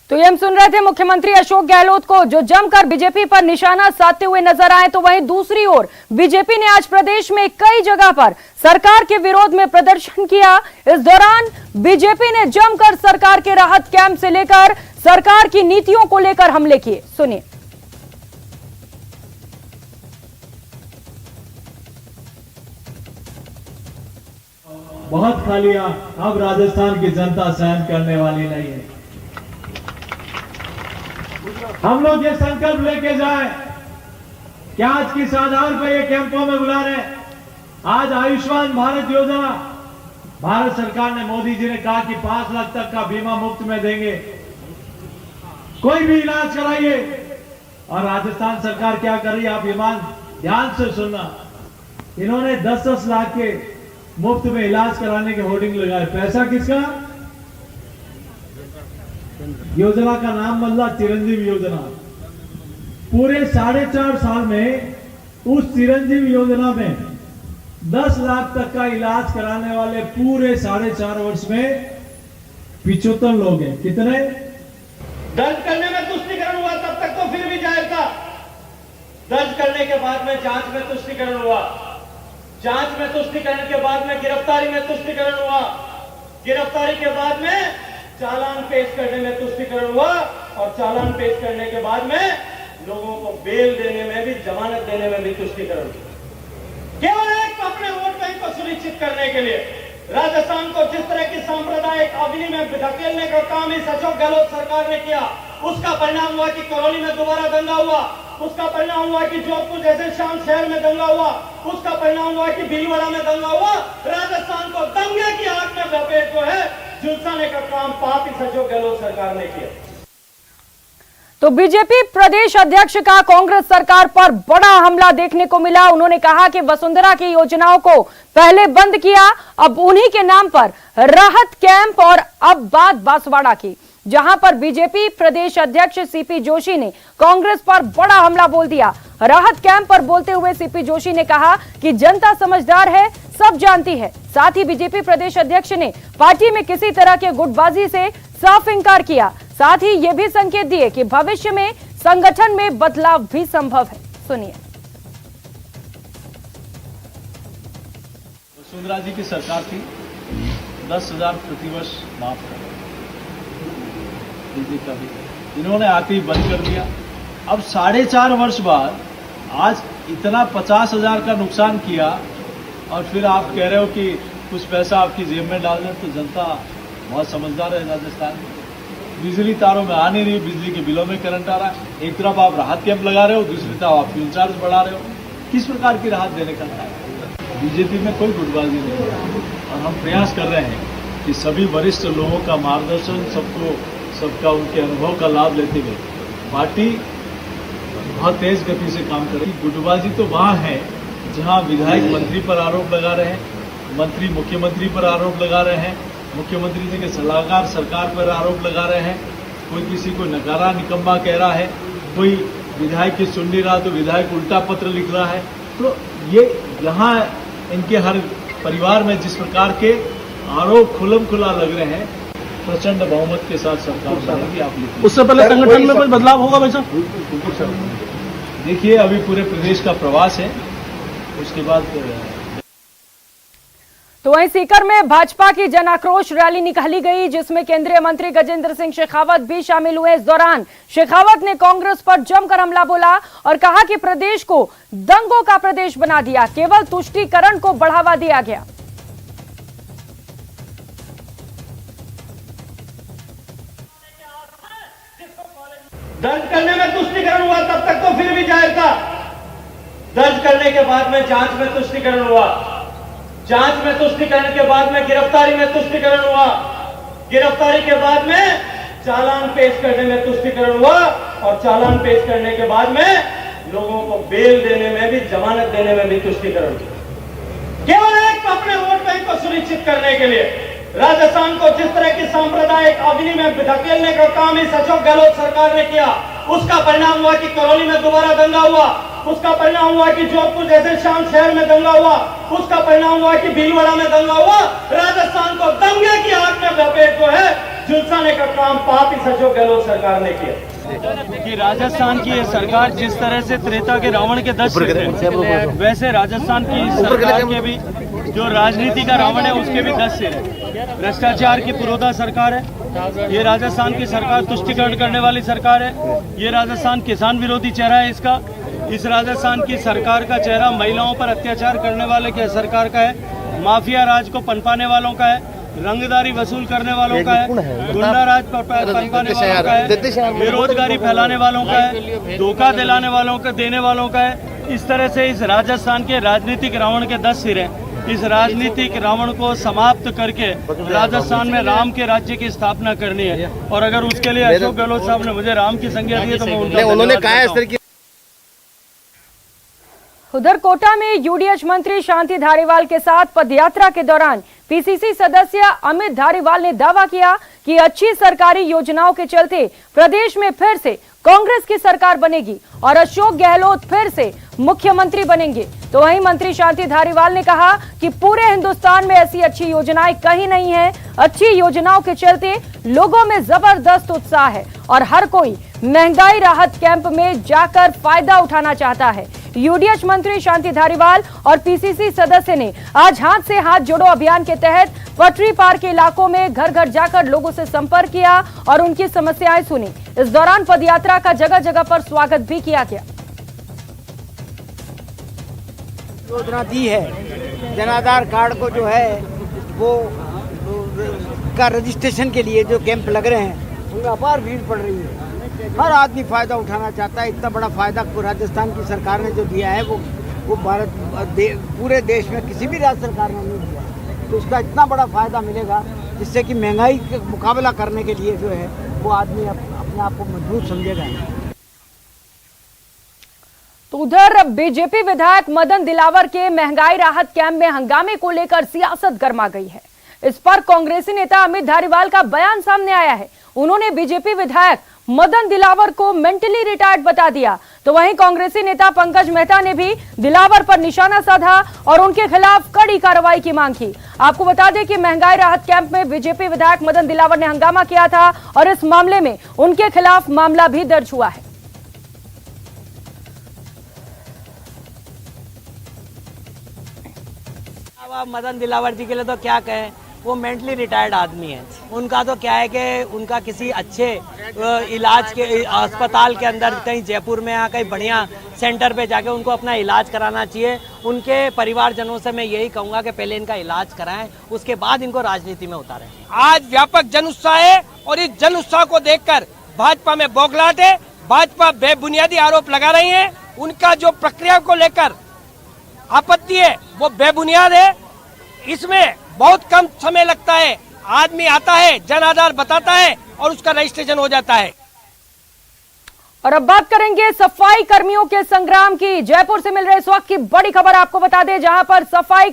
तो ये हम सुन रहे थे मुख्यमंत्री अशोक गहलोत को, जो जमकर बीजेपी पर निशाना साधते हुए नजर आए। तो वहीं दूसरी ओर बीजेपी ने आज प्रदेश में कई जगह पर सरकार के विरोध में प्रदर्शन किया। इस दौरान बीजेपी ने जमकर सरकार के राहत कैंप से लेकर सरकार की नीतियों को लेकर हमले किए। सुनिए। बहुत खा लिया, अब राजस्थान की जनता सहन करने वाली नहीं है। हम लोग ये संकल्प लेके जाए कि आज किस आधार पर ये कैंपों में बुला रहे हैं। आज आयुष्मान भारत योजना भारत सरकार ने, मोदी जी ने कहा कि 5 लाख तक का बीमा मुफ्त में देंगे, कोई भी इलाज कराइए। और राजस्थान सरकार क्या कर रही है, आप ईमान ध्यान से सुनना। इन्होंने 10-10 लाख के मुफ्त में इलाज कराने के होर्डिंग लगाए। पैसा किसका? योजना का नाम बदला चिरंजीवी योजना। पूरे 4.5 साल में उस चिरंजीवी योजना में 10 लाख तक का इलाज कराने वाले पूरे 4.5 वर्ष में 75 लोग हैं। कितने? दर्ज करने में तुष्टिकरण हुआ तब तक तो फिर भी जाहिर था। दर्ज करने के बाद में जांच में तुष्टिकरण हुआ, जांच में तुष्टिकरण के बाद में गिरफ्तारी में तुष्टिकरण हुआ, गिरफ्तारी के बाद में चालान पेश करने में तुष्टिकरण हुआ, और चालान पेश करने के बाद में लोगों को बेल देने में भी, जमानत देने में भी तुष्टिकरण। केवल एक अपने वोट बैंक को सुनिश्चित करने के लिए राजस्थान को जिस तरह की सांप्रदायिक अग्नि में धकेलने का काम इस अशोक गहलोत सरकार ने किया, उसका परिणाम हुआ कि करौली में दोबारा दंगा हुआ, उसका परिणाम हुआ कि जोधपुर जैसे शांत शहर में दंगा हुआ, उसका परिणाम हुआ कि भीलवाड़ा में दंगा हुआ। राजस्थान को दंगे की आग में लपेट जो है झुलसाने का काम पाप इस अशोक गहलोत सरकार ने किया। तो बीजेपी प्रदेश अध्यक्ष का कांग्रेस सरकार पर बड़ा हमला देखने को मिला। उन्होंने कहा कि वसुंधरा की योजनाओं को पहले बंद किया, अब उन्हीं के नाम पर राहत कैंप, और अब बात बांसवाड़ा की, जहां पर बीजेपी प्रदेश अध्यक्ष सीपी जोशी ने कांग्रेस पर बड़ा हमला बोल दिया। राहत कैंप पर बोलते हुए सीपी जोशी ने कहा कि जनता समझदार है, सब जानती है। साथ ही बीजेपी प्रदेश अध्यक्ष ने पार्टी में किसी तरह के गुटबाजी से साफ इंकार किया। साथ ही ये भी संकेत दिए कि भविष्य में संगठन में बदलाव भी संभव है। सुनिए। वसुंधरा जी की सरकार थी, 10,000 प्रतिवर्ष माफ कर का भी, इन्होंने आते ही बंद कर दिया। अब 4.5 वर्ष बाद आज इतना 50,000 का नुकसान किया, और फिर आप कह रहे हो कि कुछ पैसा आपकी जेब में डाल दें। तो जनता बहुत समझदार है राजस्थान में। बिजली तारों में आ नहीं रही, बिजली के बिलों में करंट आ रहा है। एक तरफ आप राहत कैंप लगा रहे हो, दूसरी तरफ आप फ्यूल चार्ज बढ़ा रहे हो। किस प्रकार की राहत देने का है? बीजेपी में कोई गुटबाजी नहीं है, और हम प्रयास कर रहे हैं कि सभी वरिष्ठ लोगों का मार्गदर्शन, सबका उनके अनुभव का लाभ लेते हुए पार्टी बहुत तेज गति से काम करेगी। गुटबाजी तो वहाँ है जहाँ विधायक मंत्री पर आरोप लगा रहे हैं, मंत्री मुख्यमंत्री पर आरोप लगा रहे हैं, मुख्यमंत्री जी के सलाहकार सरकार पर आरोप लगा रहे हैं, कोई किसी को नकारा निकम्मा कह रहा है, कोई विधायक की सुन नहीं रहा तो विधायक उल्टा पत्र लिख रहा है। तो ये यहाँ इनके हर परिवार में जिस प्रकार के आरोप खुलम खुला लग रहे हैं, प्रचंड बहुमत के साथ सरकार बनेगी। आप लिखिए। उससे पहले संगठन में कोई बदलाव होगा भाई साहब? देखिए, अभी पूरे प्रदेश का प्रवास है, उसके बाद। तो वहीं सीकर में भाजपा की जन आक्रोश रैली निकाली गई, जिसमें केंद्रीय मंत्री गजेंद्र सिंह शेखावत भी शामिल हुए। इस दौरान शेखावत ने कांग्रेस पर जमकर हमला बोला और कहा कि प्रदेश को दंगों का प्रदेश बना दिया, केवल तुष्टीकरण को बढ़ावा दिया गया। दर्ज करने में तुष्टिकरण हुआ तब तक तो फिर भी जाहिर था। दर्ज करने के बाद में जांच में तुष्टिकरण हुआ, जांच में तुष्टिकरण के बाद में गिरफ्तारी में तुष्टिकरण हुआ, गिरफ्तारी के बाद में चालान पेश करने में तुष्टिकरण हुआ, और चालान पेश करने के बाद में लोगों को बेल देने में भी, जमानत देने में भी तुष्टिकरण। केवल एक अपने वोट बैंक को सुनिश्चित करने के लिए राजस्थान को जिस तरह की सांप्रदायिक अग्नि में धकेलने का काम इस अशोक गहलोत सरकार ने किया, उसका परिणाम हुआ कि करौली में दोबारा दंगा हुआ, उसका परिणाम हुआ कि जोधपुर जैसे शांत शहर में दंगा हुआ, उसका परिणाम हुआ कि भीलवाड़ा में दंगा हुआ। राजस्थान को दंगे की आग में लपेट जो है झुलसाने का काम पार्टी अशोक गहलोत सरकार ने किया। कि राजस्थान की ये सरकार जिस तरह से त्रेता के रावण के 10 सिर हैं, वैसे राजस्थान की सरकार के भी जो राजनीति का रावण है उसके भी 10 सिर हैं। भ्रष्टाचार की पुरोधा सरकार है ये, राजस्थान की सरकार तुष्टिकरण करने वाली सरकार है ये, राजस्थान किसान विरोधी चेहरा है इसका। इस राजस्थान की सरकार का चेहरा महिलाओं पर अत्याचार करने वाले के सरकार का है, माफिया राज को पनपाने वालों का है, रंगदारी वसूल करने वालों का है, गुंडा राज पनपाने वालों का है, बेरोजगारी फैलाने वालों का है, धोखा दिलाने वालों का देने वालों का है। इस तरह से इस राजस्थान के राजनीतिक रावण के 10 सिर हैं। इस राजनीतिक रावण को समाप्त करके राजस्थान में राम के राज्य की स्थापना करनी है, और अगर उसके लिए अशोक गहलोत साहब ने मुझे राम की संज्ञा दी है तो मैं उन्होंने कहा इस तरह की। उधर कोटा में यूडीएच मंत्री शांति धारीवाल के साथ पदयात्रा के दौरान पीसीसी सदस्य अमित धारीवाल ने दावा किया कि अच्छी सरकारी योजनाओं के चलते प्रदेश में फिर से कांग्रेस की सरकार बनेगी और अशोक गहलोत फिर से मुख्यमंत्री बनेंगे। तो वहीं मंत्री शांति धारीवाल ने कहा कि पूरे हिंदुस्तान में ऐसी अच्छी योजनाएं कहीं नहीं है। अच्छी योजनाओं के चलते लोगों में जबरदस्त उत्साह है और हर कोई महंगाई राहत कैंप में जाकर फायदा उठाना चाहता है। यूडीएच मंत्री शांति धारीवाल और पीसीसी सदस्य ने आज हाथ से हाथ जोड़ो अभियान के तहत पटरी पार के इलाकों में घर घर जाकर लोगों से संपर्क किया और उनकी समस्याएं सुनी। इस दौरान पदयात्रा का जगह जगह पर स्वागत भी किया गया। योजना दी है, जन आधार कार्ड को जो है वो का रजिस्ट्रेशन के लिए जो कैंप लग रहे हैं उनमें अपार भीड़ पड़ रही है। हर आदमी फायदा उठाना चाहता है। इतना बड़ा फायदा राजस्थान की सरकार ने जो दिया है वो भारत पूरे देश में किसी भी राज्य सरकार ने नहीं दिया। तो उसका इतना बड़ा फायदा मिलेगा जिससे कि महंगाई का मुकाबला करने के लिए जो है वो आदमी अपने आप को मजबूत समझेगा। तो उधर बीजेपी विधायक मदन दिलावर के महंगाई राहत कैंप में हंगामे को लेकर सियासत गर्मा गई है। इस पर कांग्रेसी नेता अमित धारीवाल का बयान सामने आया है। उन्होंने बीजेपी विधायक मदन दिलावर को मेंटली रिटायर्ड बता दिया। तो वहीं कांग्रेसी नेता पंकज मेहता ने भी दिलावर पर निशाना साधा और उनके खिलाफ कड़ी कार्रवाई की मांग की। आपको बता दें कि महंगाई राहत कैंप में बीजेपी विधायक मदन दिलावर ने हंगामा किया था और इस मामले में उनके खिलाफ मामला भी दर्ज हुआ है। मदन दिलावर जी के लिए तो क्या कहें, वो मेंटली रिटायर्ड आदमी है। उनका तो क्या है कि उनका किसी अच्छे इलाज के अस्पताल के अंदर कहीं जयपुर में या कहीं बढ़िया सेंटर पे जाके उनको अपना इलाज कराना चाहिए। उनके परिवारजनों से मैं यही कहूँगा कि पहले इनका इलाज कराएं, उसके बाद इनको राजनीति में उतारें। आज व्यापक जन उत्साह है और इस जन उत्साह को देखकर भाजपा में बौखलाहट है। भाजपा बेबुनियादी आरोप लगा रही है। उनका जो प्रक्रिया को लेकर आपत्ति है वो बेबुनियाद है। इसमें बहुत कम समय लगता है, आदमी आता है, जन आधार बताता है और उसका रजिस्ट्रेशन हो जाता है। और अब बात करेंगे सफाई कर्मियों के संग्राम की। जयपुर से मिल रहे इस वक्त की बड़ी खबर आपको बता दें, जहां पर सफाई